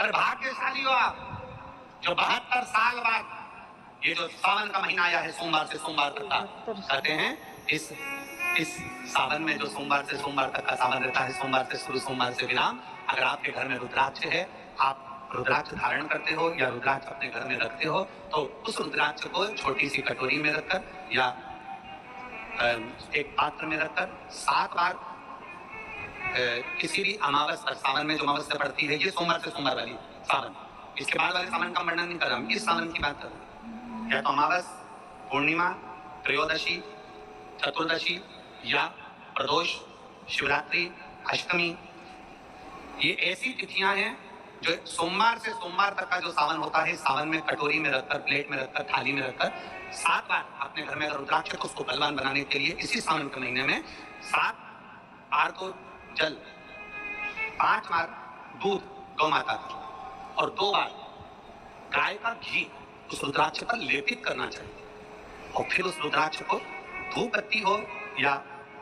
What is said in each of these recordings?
पर भाग्यशाली हो आप जो 72 साल बाद ये जो सावन का महीना आया है, सोमवार से सोमवार तक का कहते हैं, इस सावन में जो सोमवार से सोमवार तक का सावन रहता है, सोमवार से शुरू सोमवार से विराम, अगर आपके घर में रुद्राक्ष है, आप रुद्राक्ष धारण करते हो या रुद्राक्ष अपने घर में रखते हो, तो उस रुद्राक्ष को छोटी सी कटोरी में रखकर या एक पात्र में रखकर 7 बार किसी भी अमावस्या, सावन में जो अमावस्या पड़ती है, ये सोमवार से सोमवार वाली सावन, इसके बाद वाले सावन का वर्णन नहीं कर रहा हूं, इस सावन की बात कर रहा हूं। या तो अमावस, पूर्णिमा, त्रयोदशी, चतुर्दशी या प्रदोष, शिवरात्रि, अष्टमी, ये ऐसी तिथियां हैं जो सोमवार से सोमवार तक का जो सावन होता है, सावन में कटोरी में रखकर, प्लेट में रखकर, थाली में रखकर 7 बार अपने घर में अगर रुद्राक्ष को उसको बलवान बनाने के लिए इसी सावन के महीने में 7 बार तो जल, 5 बार दूध गौ माता का और 2 बार गाय का घी उस रुद्राक्ष पर लेपित करना चाहिए। और फिर उस रुद्राक्ष को धूप बत्ती हो या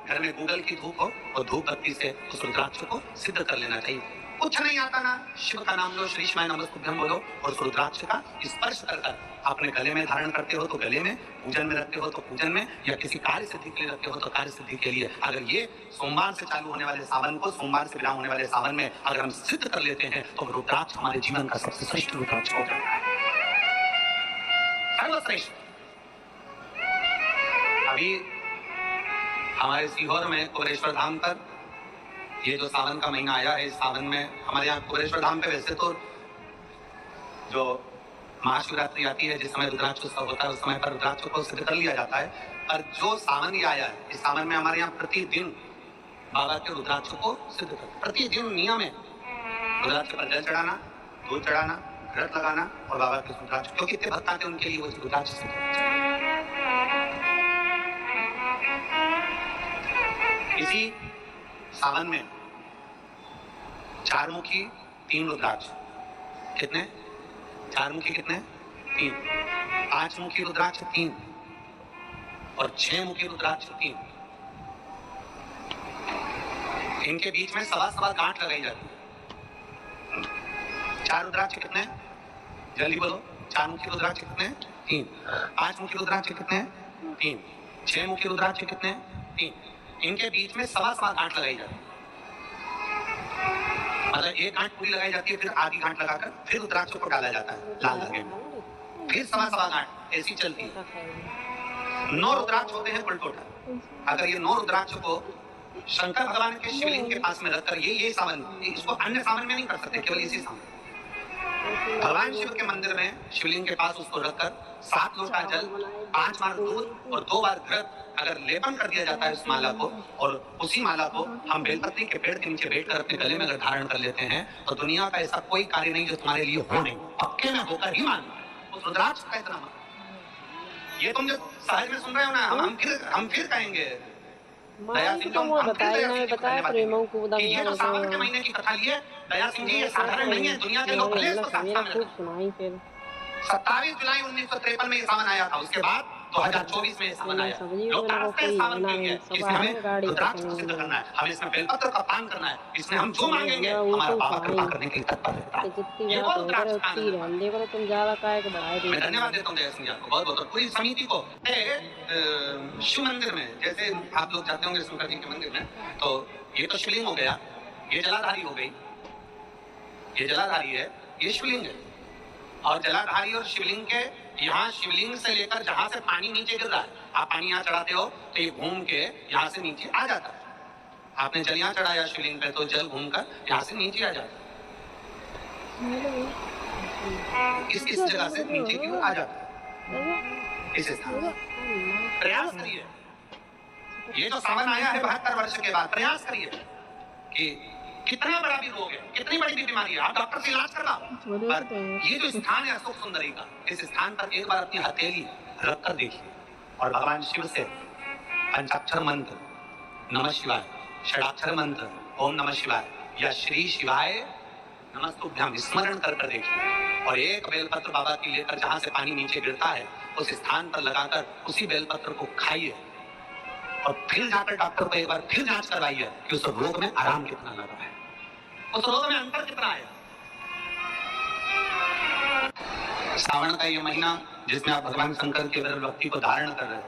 घर में गूगल की धूप हो और धूप बत्ती से उस रुद्राक्ष को सिद्ध कर लेना चाहिए। कुछ नहीं आता ना, शिव का नाम लो, श्री शिवाय नमस्तुभ्यं बोलो और उस रुद्राक्ष का स्पर्श कर अपने गले में धारण करते हो तो गले में, पूजन में रखते हो तो पूजन में, या किसी कार्य सिद्धि के लिए रखते हो तो कार्य सिद्धि के लिए। अगर ये सोमवार से चालू होने वाले सावन को, सोमवार से विराम होने वाले सावन में अगर हम सिद्ध कर लेते हैं तो रुद्राक्ष हमारे जीवन का सबसे श्रेष्ठ रुद्राक्ष हो जाता है, सर्वश्रेष्ठ। अभी हमारे सीहोर में कुबेरेश्वर धाम पर ये जो सावन का महीना आया है, इस सावन में हमारे यहाँ कुबेरेश्वर धाम पे वैसे तो जो महाशिवरात्रि आती है, जिस समय रुद्राक्ष उत्सव होता है, उस समय पर रुद्राक्ष को सिद्ध कर लिया जाता है। पर जो सावन ये आया है, इस सावन में हमारे यहाँ प्रतिदिन बाबा के रुद्राक्ष को सिद्ध कर, प्रतिदिन नियम है रुद्राक्ष पर जल चढ़ाना, दूध चढ़ाना, घृत लगाना और बाबा के रुद्राक्ष, क्योंकि इतने भक्त आते हैं उनके लिए वो रुद्राक्ष सिद्ध करना चाहिए। इसी सावन में 4 मुखी 3 रुद्राक्ष, कितने? 4 मुखी कितने? 3। 5 मुखी रुद्राक्ष 3 और 6 मुखी रुद्राक्ष 3। इनके बीच में सवा गांठ लगाई जाती है। 4 रुद्राक्ष कितने? जल्दी बोलो। 4 मुखी रुद्राक्ष कितने? 3। 5 मुखी रुद्राक्ष कितने? 3। 6 मुखी रुद्राक्ष कितने? 3। इनके बीच में सवा गांठ लगाई जाती है। मतलब एक गांठ पूरी लगाई जाती है, फिर आधी गांठ लगाकर फिर रुद्राक्ष को डाला जाता है लाल धागे में, फिर सवा गांठ ऐसी चलती है। 9 रुद्राक्ष होते हैं कुल टोटल। अगर ये 9 रुद्राक्ष को शंकर भगवान के शिवलिंग के पास में रखकर ये सावन, इसको अन्य सावन में नहीं कर सकते, केवल इसी सावन भगवान शिव के मंदिर में शिवलिंग के पास उसको रखकर 7 लोटा जल, 5 बार दूध और 2 बार घृत अगर लेपन कर दिया जाता है उस माला को, और उसी माला को हम बेलपत्री के पेड़ के नीचे बैठकर अपने गले में अगर धारण कर लेते हैं, तो दुनिया का ऐसा कोई कार्य नहीं जो तुम्हारे लिए हो नहीं, पक्के में होकर ही मानना। उस रुद्राक्ष का इतना ये तुम जो सहज में सुन रहे हो ना, हम फिर कहेंगे दया सिंह जो ये जो सावन के महीने की कथा लिए दया सिंह जी, ये साधारण नहीं है, दुनिया के लोग भले इसको साथ में 27 जुलाई 1953 में ये सावन आया था, उसके बाद 2024 में ये सावन आया। लोग तरसते हैं सावन के लिए, इसमें हमें रुद्राक्ष को सिद्ध करना है, हमें इसमें बेलपत्र का पान करना है, इसमें हम जो मांगेंगे हमारा बाबा कृपा करने के लिए तत्पर रहता है। ये वो रुद्राक्ष मैं धन्यवाद देता हूँ जय सिंह जी आपको, बहुत बहुत, पूरी समिति को। शिव मंदिर में जैसे आप लोग जाते होंगे शंकर जी के मंदिर में, तो ये तो शिवलिंग हो गया, ये जलाधारी हो गई, ये जलाधारी है, ये शिवलिंग है। और जलाधारी और शिवलिंग के यहाँ, शिवलिंग से लेकर जहां से पानी नीचे गिर रहा है, आप पानी यहाँ चढ़ाते हो तो ये घूम के यहाँ से नीचे आ जाता है। आपने जल यहाँ चढ़ाया शिवलिंग पे तो जल घूमकर यहाँ से नीचे आ जाता है, इस जगह से नीचे की ओर आ जाता है। इस स्थान प्रयास करिए, ये जो सावन आया है 72 वर्ष के बाद, प्रयास करिए कि कितना बड़ा भी रोग है, कितनी बड़ी भी बीमारी है, आप डॉक्टर से इलाज करवाओ, पर ये जो स्थान है अशोक सुंदरी का, इस स्थान पर एक बार अपनी हथेली रख कर देखिए और भगवान शिव से पंचाक्षर मंत्र नमः शिवाय, षडाक्षर मंत्र ओम नमः शिवाय या श्री शिवाय नमस्तुभ्यं स्मरण कर देखिए, और एक बेलपत्र बाबा की लेकर जहां से पानी नीचे गिरता है उस स्थान पर लगाकर उसी बेलपत्र को खाइए और फिर जाकर डॉक्टर को एक बार फिर जांच करवाइए कि उस रोग में आराम कितना लगा है, उस रोग में अंतर कितना है। सावन का ये महीना जिसमें आप भगवान शंकर के विरल भक्ति को धारण कर रहे हैं,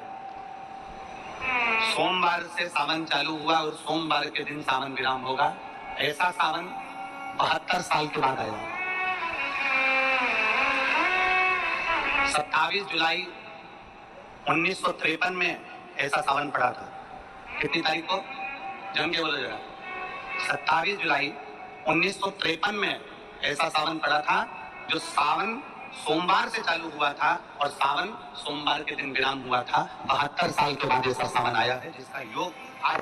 सोमवार से सावन चालू हुआ और सोमवार के दिन सावन विराम होगा। ऐसा सावन 72 साल के बाद आया। 27 जुलाई 1953 में ऐसा सावन पड़ा था। कितनी तारीख को? जम के बोलो जरा। 27 जुलाई 1953 में ऐसा सावन पड़ा था, जो सावन सोमवार से चालू हुआ था और सावन सोमवार के दिन विराम हुआ था। 72 साल के बाद ऐसा सावन आया है, जिसका योग आज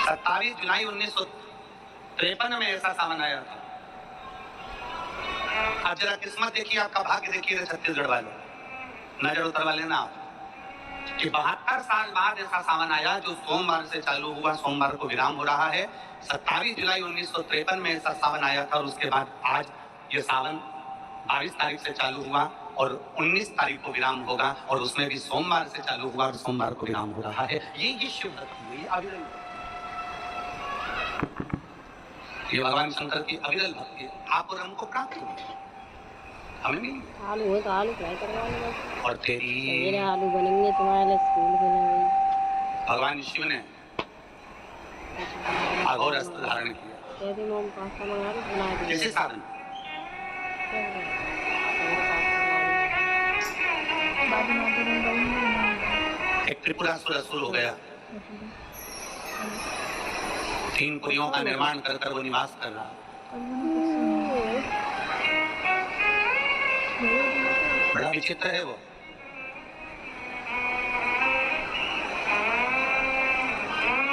27 जुलाई 1953 में ऐसा सावन आया था। अब जरा किस्मत देखिए, आपका भाग्य देखिए छत्तीसगढ़ वालों, नजर उतरवा लेना आप कि 72 साल बाद ऐसा सावन आया जो सोमवार से चालू हुआ, सोमवार को विराम हो रहा है। 27 जुलाई 1953 में ऐसा सावन आया था और उसके बाद आज ये सावन 22 तारीख से चालू हुआ और 19 तारीख को विराम होगा, और उसमें भी सोमवार से चालू हुआ और सोमवार को विराम हो रहा है। ये शिव भक्ति, ये अविरल, ये भगवान शंकर की अविरल भक्ति आप और हमको प्राप्त हुई, हमें नहीं। आलू हो तो आलू फ्राई करवा लो बस। और तेरी मेरे आलू बनेंगे तुम्हारे लिए स्कूल के लिए। भगवान शिव ने अघोर अस्त्र धारण किया। कहते मोम पास्ता मंगा लो, बना दो। कैसे साधन? एक त्रिपुरासुर असुर हो गया, 3 पुरियों का निर्माण कर कर वो निवास कर रहा। बड़ा विचित्र है वो।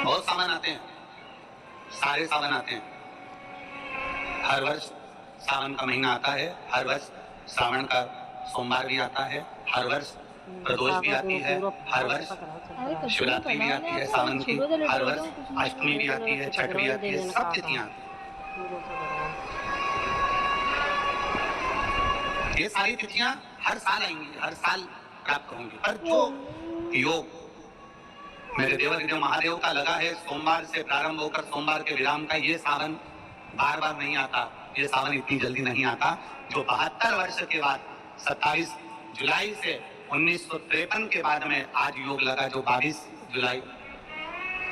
बहुत सावन आते हैं, सारे सावन आते हैं। हर वर्ष सावन का महीना आता है, हर वर्ष सावन का सोमवार भी आता है, हर वर्ष प्रदोष भी आती है, हर वर्ष शिवरात्रि भी आती है सावन की, हर वर्ष अष्टमी भी आती है, छठ भी आती है, सब तिथियां आती हैं। ये सारी तिथियां हर साल आएंगी, हर साल प्राप्त होंगी। पर जो योग मेरे देवाधिदेव महादेव का लगा है, सोमवार से प्रारंभ होकर सोमवार के विराम का, ये सावन बार बार नहीं आता, ये सावन इतनी जल्दी नहीं आता। जो 72 वर्ष के बाद 27 जुलाई से 1953 के बाद में आज योग लगा, जो 22 जुलाई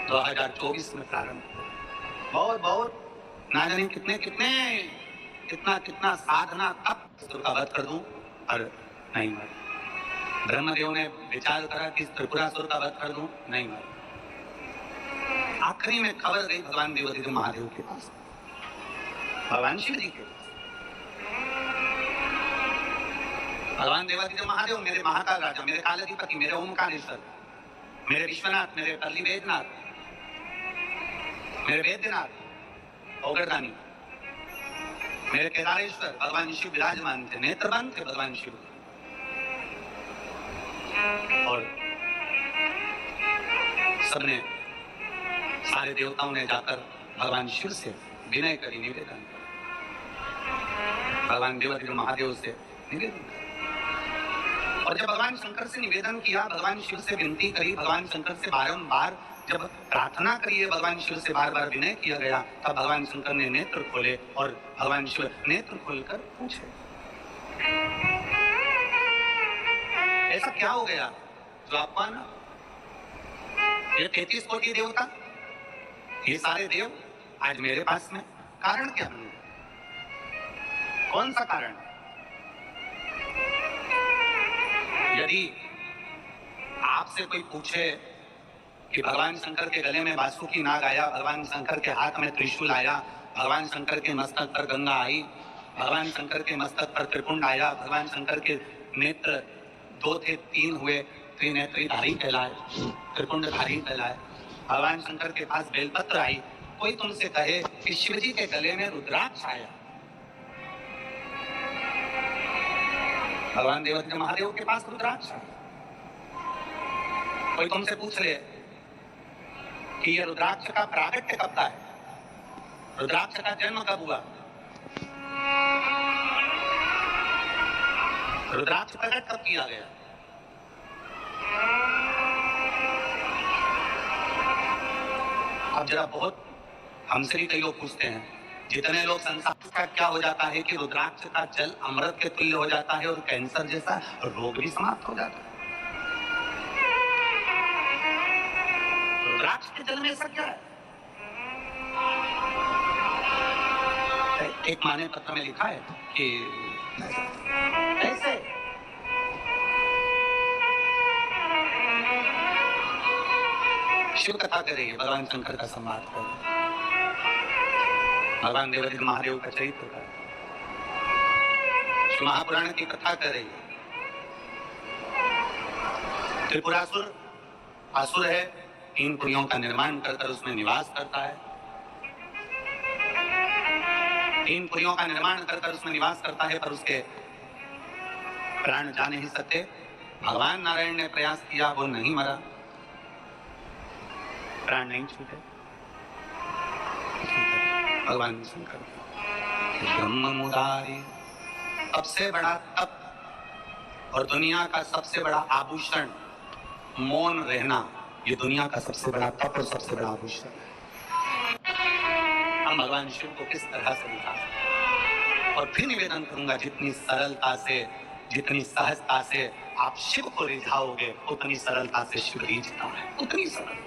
2024 में प्रारंभ हुआ। बहुत बहुत ना जाने कितने कितने कितना कितना साधना तब का वध कर दूं, और नहीं मर। ब्रह्मदेव ने विचार करा कि त्रिपुरासुर का वध कर दूं, नहीं मर। आखिरी में खबर गई भगवान देवाधिदेव महादेव के पास, भगवान शिव जी के। भगवान देवाधिदेव महादेव मेरे महाकाल राजा, मेरे कालाधिपति, मेरे ओमकारेश्वर, मेरे विश्वनाथ, मेरे पल्ली वेदनाथ, मेरे वेद्यनाथ औगरदानी, मेरे केदारेश्वर भगवान शिव विराजमान थे, नेत्रबंद थे भगवान शिव। और सबने, सारे देवताओं ने जाकर भगवान शिव से विनय करी, निवेदन, भगवान देवाधिदेव महादेव से निवेदन। और जब भगवान शंकर से निवेदन किया, भगवान शिव से विनती करी, भगवान शंकर से बारंबार जब प्रार्थना करिए, भगवान शिव से बार बार विनय किया गया, तब भगवान शंकर ने नेत्र खोले और भगवान शिव नेत्र खोलकर पूछे, ऐसा क्या हो गया जो आपको आना? ये 33 कोटि देवता, ये सारे देव आज मेरे पास में, कारण क्या है? कौन सा कारण? यदि आपसे कोई पूछे कि भगवान शंकर के गले में बासुकी नाग आया, भगवान शंकर के हाथ में त्रिशूल आया, भगवान शंकर के मस्तक पर गंगा आई, भगवान शंकर के मस्तक पर त्रिपुंड आया, भगवान शंकर के नेत्र 2 थे 3 हुए, त्रिनेत्रीधारी कहलाए, त्रिपुंडधारी कहलाए, भगवान शंकर के पास बेलपत्र आई, कोई तुमसे कहे कि शिव जी के गले में रुद्राक्ष आया, भगवान देवाधिदेव महादेव के पास रुद्राक्ष आया, कोई तुमसे पूछ ले कि यह रुद्राक्ष का प्रागट्य कब का है, रुद्राक्ष का जन्म कब हुआ, रुद्राक्ष प्रकट कब किया गया? अब जरा बहुत हमसे भी कई लोग पूछते हैं जितने लोग संसार का क्या हो जाता है कि रुद्राक्ष का जल अमृत के तुल्य हो जाता है और कैंसर जैसा रोग भी समाप्त हो जाता है। रुद्राक्ष के जल में ऐसा क्या है? एक माने पत्र में लिखा है कि ऐसे शिव कथा करेंगे, भगवान शंकर का संवाद करें, भगवान देवादिदेव महादेव का चरित्र करें, शिव महापुराण की कथा करेंगे। त्रिपुरासुर असुर है, 3 पुरियों का निर्माण कर उसमें निवास करता है। 3 पुरियों का निर्माण कर उसमें निवास करता है, पर उसके प्राण जा नहीं सकते। भगवान नारायण ने प्रयास किया, वो नहीं मरा, प्राण नहीं छूटे। भगवान शंकर ब्रह्म मुरारी, सबसे बड़ा तप और दुनिया का सबसे बड़ा आभूषण मौन रहना, ये दुनिया का सबसे बड़ा तप और सबसे बड़ा आभूषण है। हम भगवान शिव को किस तरह से दिखा सकते? और फिर निवेदन करूंगा, जितनी सरलता से, जितनी सहजता से आप शिव को रिझाओगे, उतनी सरलता से शिव रिझता है, उतनी सरल।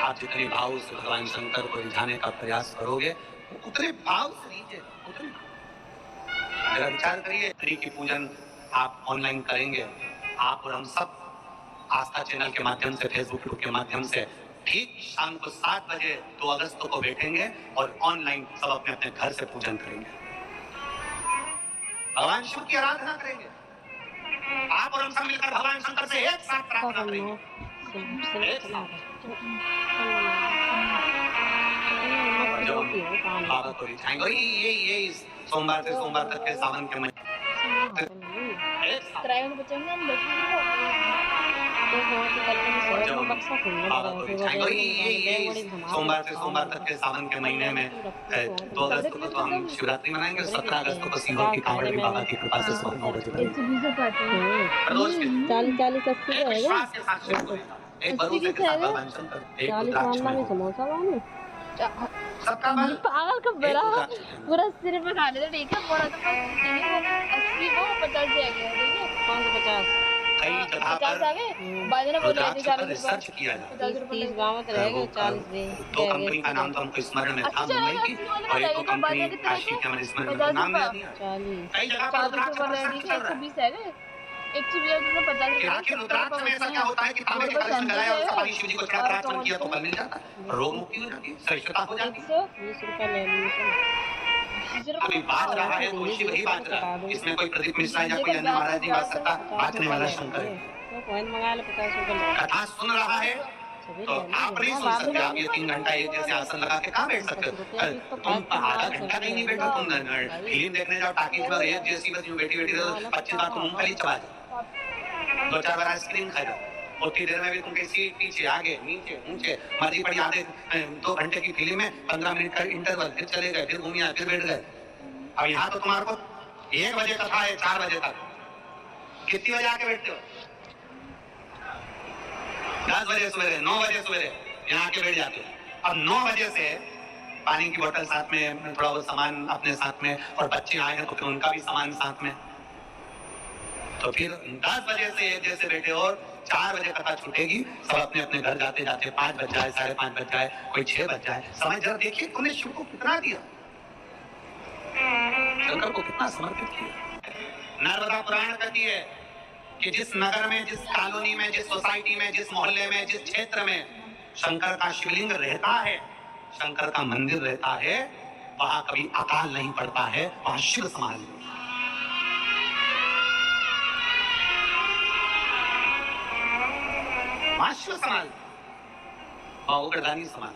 आप जितने भाव से भगवान शंकर को रिझाने का प्रयास करोगे, उतने भाव से लीजिए, उतने। जरा विचार करिए, हरि की पूजन आप ऑनलाइन करेंगे, आप और हम सब आस्था चैनल के माध्यम से, फेसबुक के माध्यम से ठीक शाम को 7 बजे 2 अगस्त को बैठेंगे और ऑनलाइन सब अपने अपने घर से पूजन करेंगे, भगवान शिव की आराधना करेंगे। आप और हम सब मिलकर भगवान शंकर से एक साथ प्रार्थना करेंगे। बाबा को रिझाएंगे। ये सोमवार से सोमवार तक के सावन के महीने सोमवार से सोमवार तक के सावन के महीने में 2 अगस्त को तो हम शिवरात्रि मनाएंगे, 17 अगस्त को सीहोर की कांवड़ भी बाबा की कृपा से 9 बजे 40 में समोसा वाले पागल कब बड़ा पूरा सिर पे खा लेते। ठीक है, बड़ा तो 80 वो 50 दिया गया, ठीक है 550 कई जगह पर बाजने बोले रिसर्च किया जाता है। 30 गांव में रहेगा, 40 दे। 2 कंपनी का नाम तो हमको स्मरण में था, मुंबई की, और एक कंपनी काशी के हमारे स्मरण में नाम दिया। 40 कई जगह पर रुद्राक्ष पर रिसर्च चल रहा है। 120 है, 150 आखिर रुद्राक्ष में ऐसा क्या होता है कि तांबे के कलश में गलाया और उसका पानी शिव जी को चढ़ा प्रार्थना किया तो फल मिल जाता है, रोग मुक्ति हो जाती है, श्रेष्ठता हो जाती है। 120 रुपए ले लीजिए। अभी बात रहा है तो शिव ही बात रहा है, इसमें कोई प्रदीप मिश्रा या कोई अन्य महाराज नहीं बात सकता, बातने वाला शंकर है। तो पॉइंट मंगा ले 50 रुपए। कथा सुन रहा है तो आप नहीं सुन सकते, आप ये 3 घंटा एक जैसे आसन लगा के कहाँ बैठ सकते हो? तुम आधा घंटा नहीं बैठो, तुम फिल्म देखने जाओ टाकीज में, एक जैसी बस यूं बैठी 25 बार तुम मूंगफली चबा जाओ, 2-4 बार आइसक्रीम खा जाओ, उतनी देर में भी तुम किसी पीछे आगे नीचे ऊंचे मर्जी पड़ी, आधे 2 घंटे की फिल्म में 15 मिनट का इंटरवल, फिर चले गए, फिर घूमिया, फिर बैठ गए। अब यहाँ तो तुम्हारे को 1 बजे कथा है, 4 बजे तक, कितनी बजे आके बैठते हो? 10 बजे सवेरे, 9 बजे सवेरे यहाँ आके बैठ जाते हो। अब 9 बजे से पानी की बोतल साथ में, थोड़ा वो सामान अपने साथ में, और बच्चे आए हैं तो फिर उनका भी सामान साथ में, तो फिर 10 बजे से 1 जैसे बैठे और 4 बजे कथा छूटेगी, सब अपने अपने घर जाते जाते 5 बज जाए, 5:30 बज जाए, कोई 6 बज जाए। समय जरा देखिए, तुमने शिव को कितना दिया, शंकर को कितना समर्पित किया। नर्मदा पुराण कहती है कि जिस नगर में, जिस कॉलोनी में, जिस सोसाइटी में, जिस मोहल्ले में, जिस क्षेत्र में शंकर का शिवलिंग रहता है, शंकर का मंदिर रहता है, वहां कभी अकाल नहीं पड़ता है, वहां शिव समान, वहां शिव समान और उग्रदानी समान।